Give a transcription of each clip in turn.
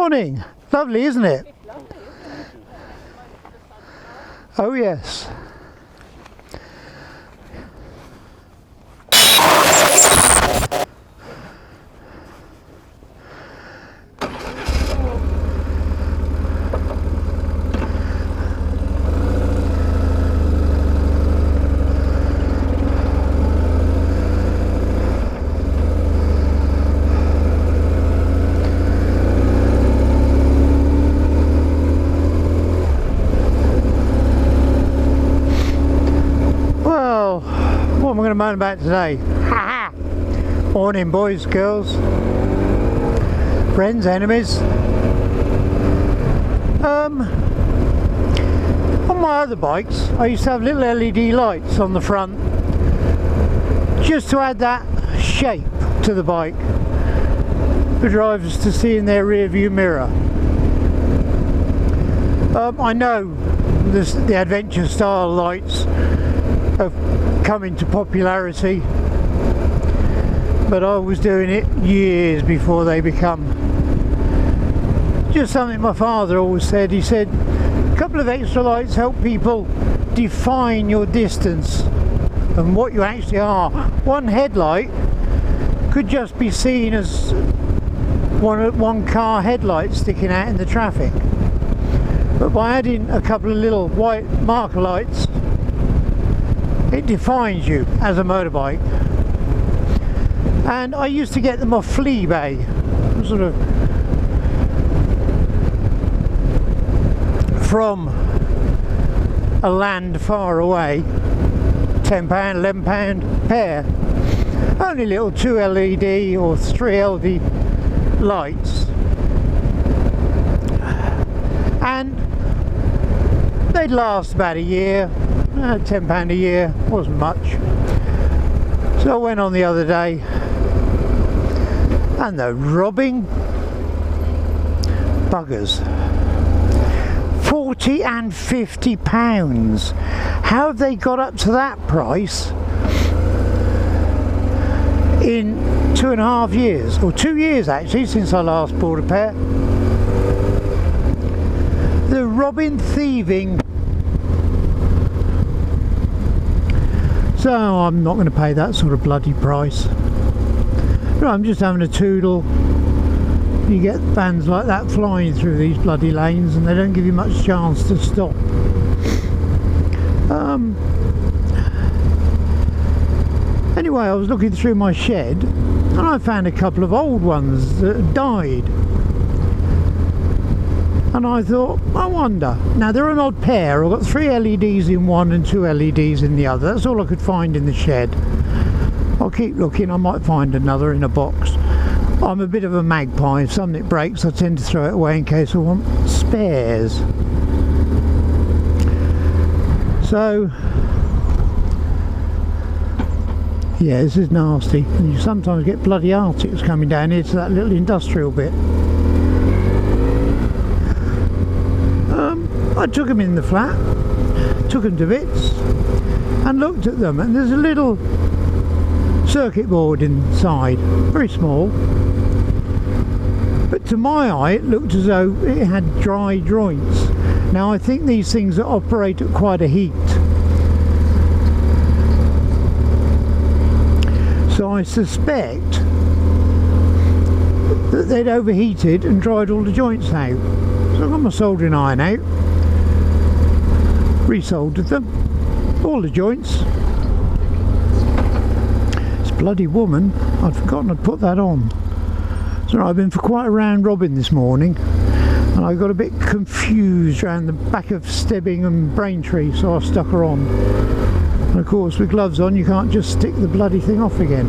Morning. Lovely, isn't it? It's lovely, isn't it? Oh yes. What am I going to moan about today? Ha ha! Morning, boys, girls, friends, enemies. On my other bikes, I used to have little LED lights on the front, just to add that shape to the bike for drivers to see in their rear view mirror. I know the adventure style lights have come into popularity, but I was doing it years before they become just something my father always said. He said a couple of extra lights help people define your distance and what you actually are. One headlight could just be seen as one car headlight sticking out in the traffic, but by adding a couple of little white marker lights, it defines you as a motorbike. And I used to get them off Fleabay, sort of from a land far away. £10, £11 pair. Only little 2 LED or 3 LED lights. And they'd last about a year. £10 a year wasn't much. So I went on the other day, and they're robbing buggers. £40 and £50. How have they got up to that price in 2.5 years, or 2 years actually, since I last bought a pair? They're robbing, thieving. So I'm not going to pay that sort of bloody price. But I'm just having a toodle. You get vans like that flying through these bloody lanes and they don't give you much chance to stop. Anyway, I was looking through my shed and I found a couple of old ones that had died. And I thought, I wonder. Now they're an odd pair. I've got 3 LEDs in one and 2 LEDs in the other. That's all I could find in the shed. I'll keep looking. I might find another in a box. I'm a bit of a magpie. If something breaks, I tend to throw it away in case I want spares. So, yeah, this is nasty. And you sometimes get bloody arctics coming down here to that little industrial bit. I took them in the flat, took them to bits and looked at them, and there's a little circuit board inside, very small, but to my eye it looked as though it had dry joints. Now I think these things operate at quite a heat, so I suspect that they'd overheated and dried all the joints out. So I got my soldering iron out, resoldered them, all the joints. This bloody woman, I'd forgotten I'd put that on. So I've been for quite a round robin this morning and I got a bit confused around the back of Stebbing and Braintree, so I stuck her on. And of course with gloves on you can't just stick the bloody thing off again.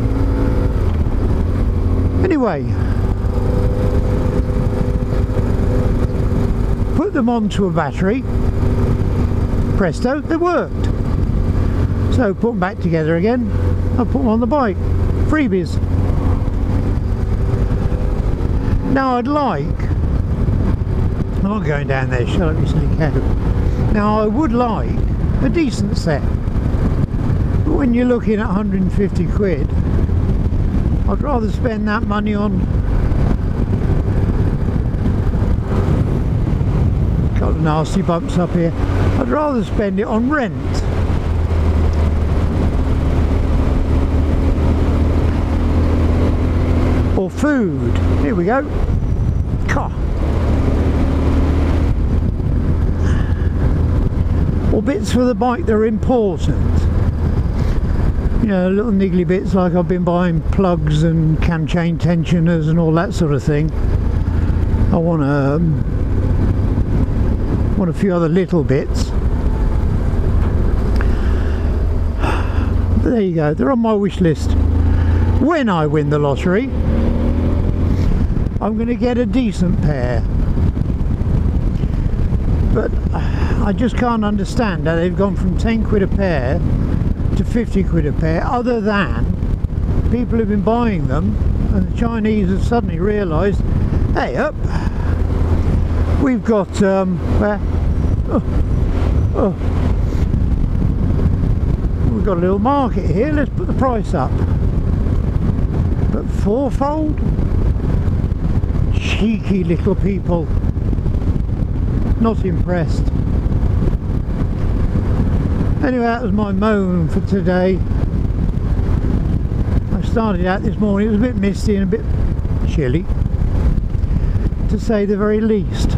Anyway, put them onto a battery. Presto, they worked. So put them back together again. I put them on the bike. Freebies. Now I'd like, I'm not going down there, shut up you silly cow. Now I would like a decent set, but when you're looking at 150 quid, I'd rather spend that money on nasty bumps up here. I'd rather spend it on rent. Or food. Here we go. Car. Or bits for the bike that are important. You know, little niggly bits like I've been buying plugs and cam chain tensioners and all that sort of thing. I want a few other little bits. But there you go, they're on my wish list. When I win the lottery, I'm going to get a decent pair. But I just can't understand how they've gone from 10 quid a pair to 50 quid a pair, other than people have been buying them and the Chinese have suddenly realised, hey up, we've got we've got a little market here, let's put the price up. But fourfold? Cheeky little people. Not impressed. Anyway, that was my moan for today. I started out this morning, it was a bit misty and a bit chilly, to say the very least.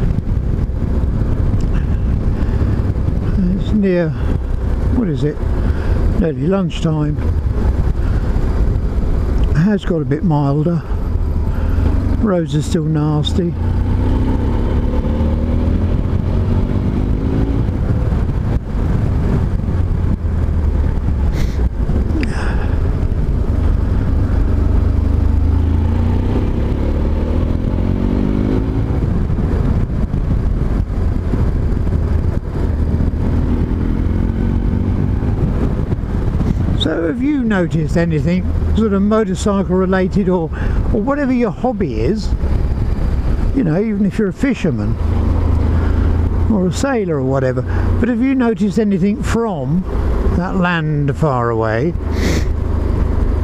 It's near, what is it? Nearly lunchtime. It has got a bit milder. Roads are still nasty. So have you noticed anything sort of motorcycle related or whatever your hobby is, you know, even if you're a fisherman or a sailor or whatever, but have you noticed anything from that land far away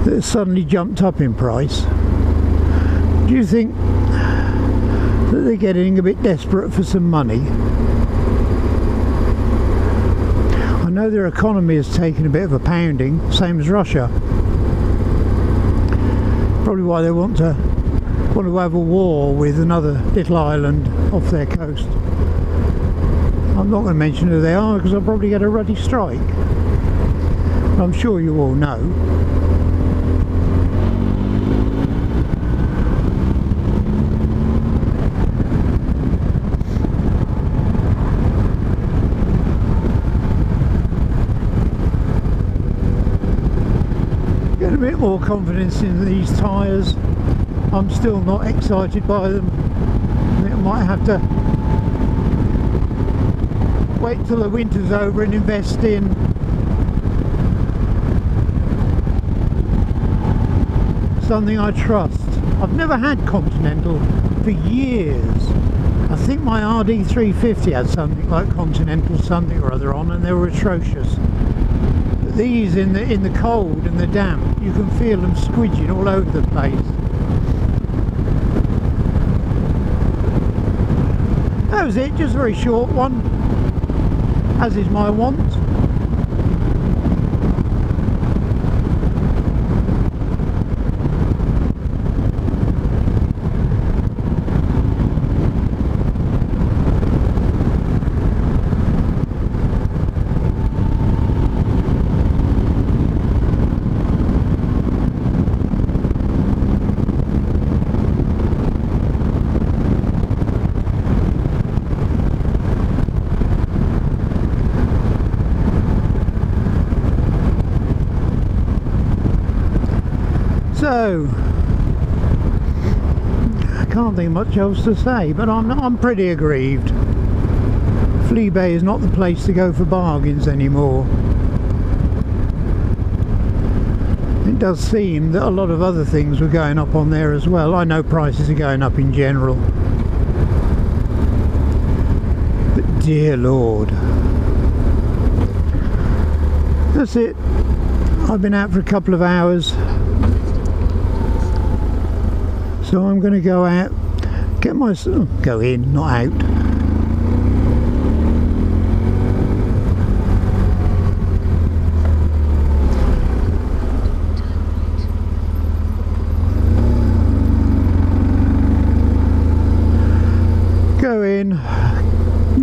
that has suddenly jumped up in price? Do you think that they're getting a bit desperate for some money? I know their economy has taken a bit of a pounding, same as Russia. Probably why they want to have a war with another little island off their coast. I'm not going to mention who they are because I'll probably get a ruddy strike. I'm sure you all know. Get a bit more confidence in these tyres. I'm still not excited by them. I think I might have to wait till the winter's over and invest in something I trust. I've never had Continental for years. I think my RD350 had something like Continental something or other on, and they were atrocious. But these in the cold and the damp, you can feel them squidging all over the place. That was it, just a very short one, as is my want. So, I can't think much else to say, but I'm pretty aggrieved. Fleabay is not the place to go for bargains anymore. It does seem that a lot of other things were going up on there as well. I know prices are going up in general, but dear Lord. That's it. I've been out for a couple of hours. So I'm going to go out, go in, not out,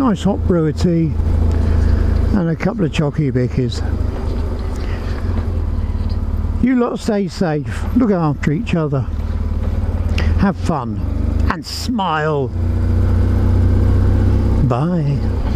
nice hot brew of tea, and a couple of chocky bickies. You lot stay safe, look after each other, have fun and smile. Bye.